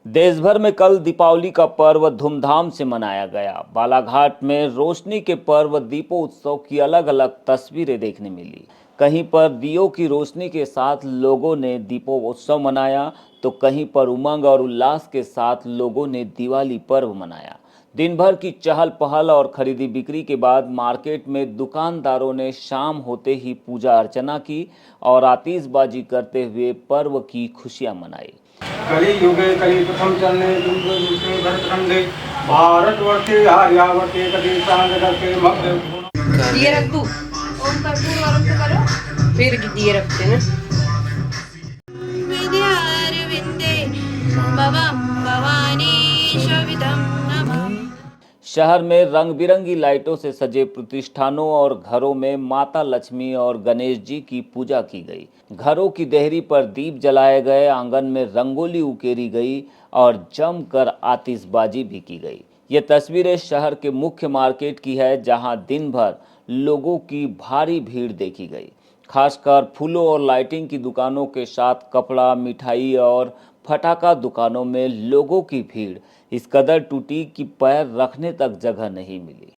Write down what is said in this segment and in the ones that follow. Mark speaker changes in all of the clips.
Speaker 1: देश भर में कल दीपावली का पर्व धूमधाम से मनाया गया। बालाघाट में रोशनी के पर्व दीपोत्सव की अलग अलग तस्वीरें देखने मिली। कहीं पर दियों की रोशनी के साथ लोगों ने दीपोत्सव मनाया, तो कहीं पर उमंग और उल्लास के साथ लोगों ने दिवाली पर्व मनाया। दिन भर की चहल पहल और खरीदी बिक्री के बाद मार्केट में दुकानदारों ने शाम होते ही पूजा अर्चना की और आतिशबाजी करते हुए पर्व की खुशियां मनाई।
Speaker 2: कली युगे कली प्रथम चरणे दूसरे भरतखंडे भारतवर्षे आर्यावर्ते कली सांगरके मध्य
Speaker 3: दिए रख दू ओम कर्पूर वरम तो करो फिर दिए रखते ना विद्यारविंदे भवम भवानी शविदम नमः।
Speaker 1: शहर में रंग बिरंगी लाइटों से सजे प्रतिष्ठानों और घरों में माता लक्ष्मी और गणेश जी की पूजा की गई। घरों की देहरी पर दीप जलाए गए, आंगन में रंगोली उकेरी गई और जमकर आतिशबाजी भी की गई। ये तस्वीरें शहर के मुख्य मार्केट की है, जहां दिन भर लोगों की भारी भीड़ देखी गई। खासकर फूलों और लाइटिंग की दुकानों के साथ कपड़ा, मिठाई और फटाका दुकानों में लोगों की भीड़ इस कदर टूटी कि पैर रखने तक जगह नहीं मिली।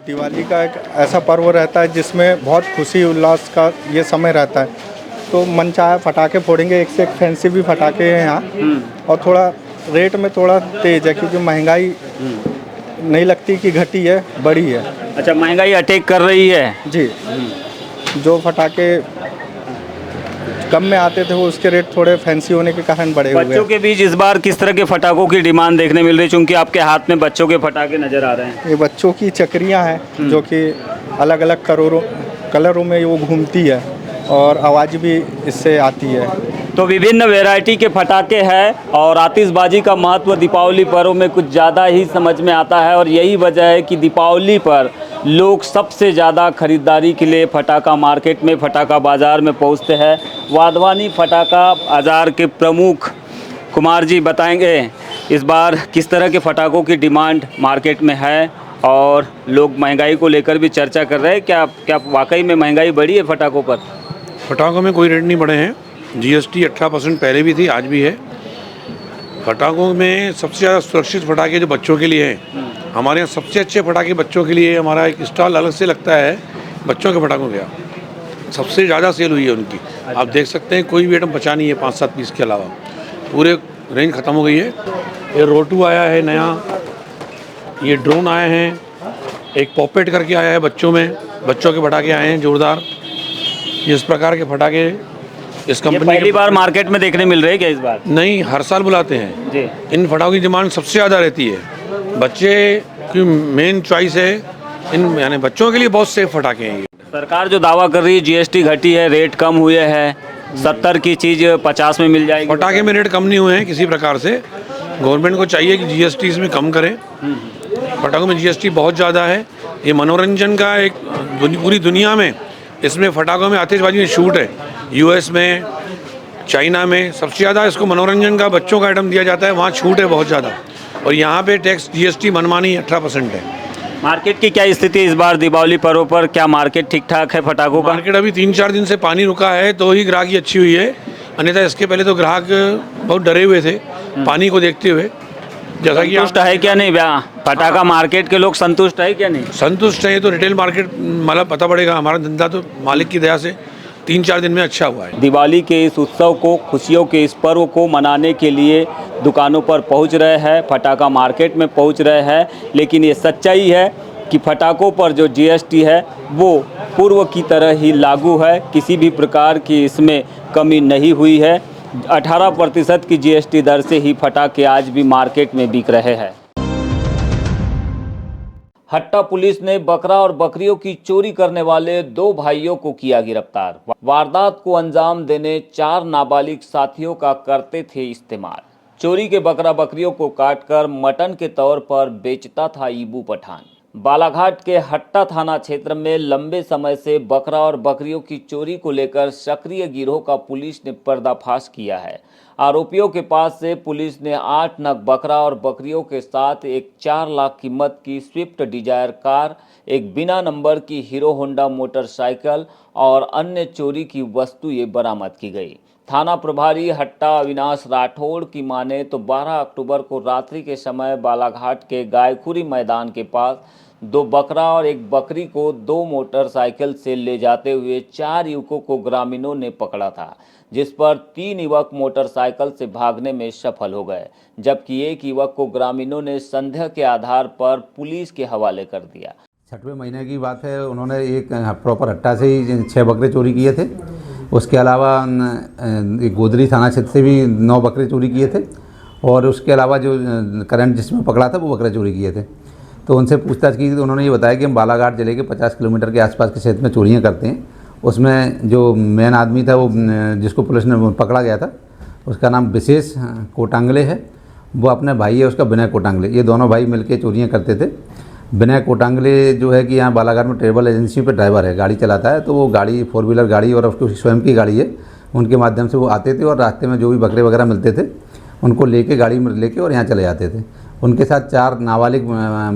Speaker 4: दिवाली का एक ऐसा पर्व रहता है जिसमें बहुत खुशी उल्लास का ये समय रहता है, तो मन चाहे पटाखे फोड़ेंगे। एक से एक फैंसी भी पटाखे हैं यहाँ, और थोड़ा रेट में थोड़ा तेज है क्योंकि महंगाई नहीं लगती कि घटी है, बढ़ी है।
Speaker 1: अच्छा, महंगाई अटैक कर रही है
Speaker 4: जी। जो पटाखे कम में आते थे वो उसके रेट थोड़े फैंसी होने के कारण बढ़े हुए हैं।
Speaker 1: बच्चों के बीच इस बार किस तरह के फटाकों की डिमांड देखने मिल रही है, चूंकि आपके हाथ में बच्चों के फटाके नजर आ रहे हैं?
Speaker 4: ये बच्चों की चक्रियाँ हैं जो कि अलग अलग कलरों में वो घूमती है और आवाज़ भी इससे आती है।
Speaker 1: तो विभिन्न वैरायटी के फटाके हैं और आतिशबाजी का महत्व दीपावली पर्व में कुछ ज़्यादा ही समझ में आता है, और यही वजह है कि दीपावली पर लोग सबसे ज़्यादा खरीदारी के लिए फटाका मार्केट में, फटाका बाज़ार में पहुंचते हैं। वाधवानी फटाका बाज़ार के प्रमुख कुमार जी बताएंगे इस बार किस तरह के फटाकों की डिमांड मार्केट में है, और लोग महंगाई को लेकर भी चर्चा कर रहे हैं। क्या वाकई में महंगाई बढ़ी है फटाकों पर?
Speaker 5: पटाखों में कोई रेट नहीं बढ़े हैं। जीएसटी 18% पहले भी थी, आज भी है। पटाखों में सबसे ज़्यादा सुरक्षित पटाखे जो बच्चों के लिए हैं, हमारे यहाँ सबसे अच्छे पटाखे बच्चों के लिए हमारा एक स्टॉल अलग से लगता है। बच्चों के पटाखों का सबसे ज़्यादा सेल हुई है उनकी।
Speaker 1: अच्छा।
Speaker 5: आप देख सकते हैं कोई भी आइटम बचा नहीं है 5-7 पीस के अलावा, पूरे रेंज ख़त्म हो गई है। ये रोटू आया है नया, ये ड्रोन आए हैं, एक पॉपेट करके आया है बच्चों में, बच्चों के पटाखे आए हैं जोरदार। इस प्रकार के पटाखे इस कंपनी
Speaker 1: पहली बार मार्केट में देखने मिल रहे हैं क्या इस बार?
Speaker 5: नहीं, हर साल बुलाते हैं
Speaker 1: जी।
Speaker 5: इन पटाखों की डिमांड सबसे ज़्यादा रहती है। बच्चे की मेन चॉइस है इन, यानी बच्चों के लिए बहुत सेफ पटाखे हैं ये।
Speaker 1: सरकार जो दावा कर रही है जीएसटी घटी है, रेट कम हुए हैं, 70 की चीज़ 50 में मिल जाएगी।
Speaker 5: पटाखे में रेट कम नहीं हुए हैं किसी प्रकार से। गवर्नमेंट को चाहिए कि जीएसटी इसमें कम करे। पटाखों में जीएसटी बहुत ज़्यादा है। ये मनोरंजन का एक पूरी दुनिया में इसमें पटाखों में आतिशबाजी में छूट है। यूएस में, चाइना में सबसे ज़्यादा इसको मनोरंजन का बच्चों का आइटम दिया जाता है, वहाँ छूट है बहुत ज़्यादा। और यहाँ पे टैक्स जीएसटी मनमानी 18% है।
Speaker 1: मार्केट की क्या स्थिति इस बार दीपावली पर्व पर? क्या मार्केट ठीक ठाक है फटाकों का?
Speaker 5: मार्केट अभी 3-4 दिन से पानी रुका है तो ही ग्राहकी अच्छी हुई है, अन्यथा इसके पहले तो ग्राहक बहुत डरे हुए थे पानी को देखते हुए। जैसा कि
Speaker 1: संतुष्ट है क्या नहीं पटाखा मार्केट के लोग संतुष्ट है क्या नहीं?
Speaker 5: संतुष्ट है तो रिटेल मार्केट मतलब पता पड़ेगा। हमारा धंधा तो मालिक की दया से 3-4 दिन में अच्छा हुआ है।
Speaker 1: दिवाली के इस उत्सव को, खुशियों के इस पर्व को मनाने के लिए दुकानों पर पहुंच रहे हैं, फटाका मार्केट में पहुंच रहे हैं, लेकिन ये सच्चाई है कि फटाकों पर जो जीएसटी है वो पूर्व की तरह ही लागू है। किसी भी प्रकार की इसमें कमी नहीं हुई है। 18% की जीएसटी दर से ही फटाके आज भी मार्केट में बिक रहे हैं। हट्टा पुलिस ने बकरा और बकरियों की चोरी करने वाले 2 भाइयों को किया गिरफ्तार। वारदात को अंजाम देने 4 नाबालिग साथियों का करते थे इस्तेमाल। चोरी के बकरा बकरियों को काटकर मटन के तौर पर बेचता था ईबू पठान। बालाघाट के हट्टा थाना क्षेत्र में लंबे समय से बकरा और बकरियों की चोरी को लेकर सक्रिय गिरोह का पुलिस ने पर्दाफाश किया है। आरोपियों के पास से पुलिस ने 8 नग बकरा और बकरियों के साथ एक 4 लाख कीमत की स्विफ्ट डिजायर कार, एक बिना नंबर की हीरो होंडा मोटरसाइकिल और अन्य चोरी की वस्तुएं बरामद की गई। थाना प्रभारी हट्टा अविनाश राठौड़ की माने तो 12 अक्टूबर को रात्रि के समय बालाघाट के गायखुरी मैदान के पास 2 बकरा और एक बकरी को 2 मोटरसाइकिल से ले जाते हुए 4 युवकों को ग्रामीणों ने पकड़ा था, जिस पर 3 युवक मोटरसाइकिल से भागने में सफल हो गए, जबकि एक युवक को ग्रामीणों ने संदेह के आधार पर पुलिस के हवाले कर दिया।
Speaker 6: 6वें महीने की बात है, उन्होंने एक प्रॉपर हट्टा से ही 6 बकरे चोरी किए थे। उसके अलावा एक गोदरी थाना क्षेत्र से भी 9 बकरे चोरी किए थे और उसके अलावा जो करंट जिसमें पकड़ा था वो बकरे चोरी किए थे। तो उनसे पूछताछ की तो उन्होंने ये बताया कि हम बालाघाट जिले के 50 किलोमीटर के आसपास के क्षेत्र में चोरियाँ करते हैं। उसमें जो मेन आदमी था वो जिसको पुलिस ने पकड़ा गया था, उसका नाम विशेष कोटांगले है, वो अपने भाई है उसका विनय कोटांगले। ये दोनों भाई मिलकर चोरियाँ करते थे। विनय कोटांगले जो है कि यहाँ बालाघाट में ट्रेवल एजेंसी पे ड्राइवर है, गाड़ी चलाता है। तो वो गाड़ी 4 व्हीलर गाड़ी और उसकी स्वयं की गाड़ी है, उनके माध्यम से वो आते थे और रास्ते में जो भी बकरे वगैरह मिलते थे उनको लेके गाड़ी में लेके और यहाँ चले जाते थे। उनके साथ 4 नाबालिग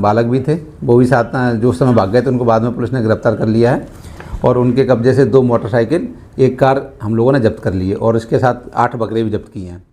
Speaker 6: बालक भी थे, वो भी साथ जो उस समय भाग गए थे। उनको बाद में पुलिस ने गिरफ्तार कर लिया है और उनके कब्जे से 2 मोटरसाइकिल, 1 कार हम लोगों ने जब्त कर ली है और इसके साथ 8 बकरे भी जब्त किए हैं।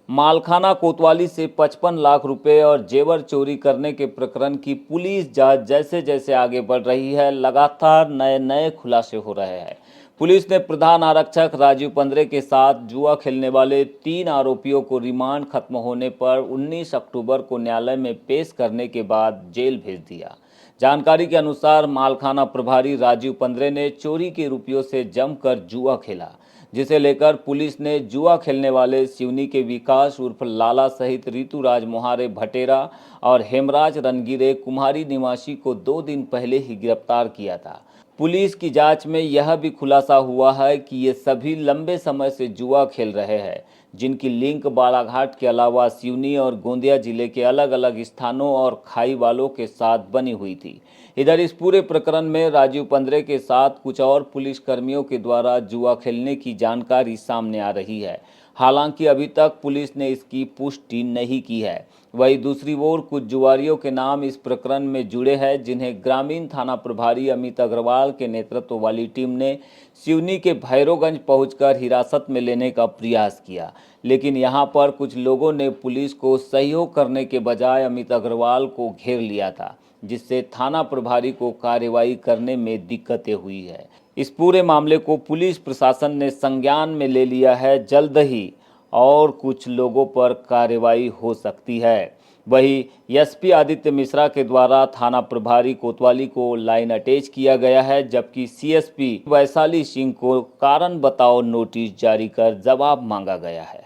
Speaker 1: मालखाना कोतवाली से 55 लाख रुपए और जेवर चोरी करने के प्रकरण की पुलिस जांच जैसे जैसे आगे बढ़ रही है, लगातार नए नए खुलासे हो रहे हैं। पुलिस ने प्रधान आरक्षक राजीव पंद्रे के साथ जुआ खेलने वाले 3 आरोपियों को रिमांड खत्म होने पर 19 अक्टूबर को न्यायालय में पेश करने के बाद जेल भेज दिया। जानकारी के अनुसार मालखाना प्रभारी राजीव पंद्रे ने चोरी के रुपयों से जमकर जुआ खेला, जिसे लेकर पुलिस ने जुआ खेलने वाले सिवनी के विकास उर्फ लाला सहित ऋतुराज मोहारे भटेरा और हेमराज रनगिरे कुम्हारी निवासी को 2 दिन पहले ही गिरफ्तार किया था। पुलिस की जांच में यह भी खुलासा हुआ है कि ये सभी लंबे समय से जुआ खेल रहे हैं, जिनकी लिंक बालाघाट के अलावा सिवनी और गोंदिया जिले के अलग अलग स्थानों और खाई वालों के साथ बनी हुई थी। इधर इस पूरे प्रकरण में राजीव पंद्रे के साथ कुछ और पुलिस कर्मियों के द्वारा जुआ खेलने की जानकारी सामने आ रही है। हालांकि अभी तक पुलिस ने इसकी पुष्टि नहीं की है। वहीं दूसरी ओर कुछ जुआरियों के नाम इस प्रकरण में जुड़े हैं, जिन्हें ग्रामीण थाना प्रभारी अमित अग्रवाल के नेतृत्व वाली टीम ने सिवनी के भैरोगंज पहुंचकर हिरासत में लेने का प्रयास किया, लेकिन यहां पर कुछ लोगों ने पुलिस को सहयोग करने के बजाय अमित अग्रवाल को घेर लिया था, जिससे थाना प्रभारी को कार्रवाई करने में दिक्कतें हुई है। इस पूरे मामले को पुलिस प्रशासन ने संज्ञान में ले लिया है। जल्द ही और कुछ लोगों पर कार्रवाई हो सकती है। वहीं एसपी आदित्य मिश्रा के द्वारा थाना प्रभारी कोतवाली को लाइन अटैच किया गया है, जबकि सीएसपी वैशाली सिंह को कारण बताओ नोटिस जारी कर जवाब मांगा गया है।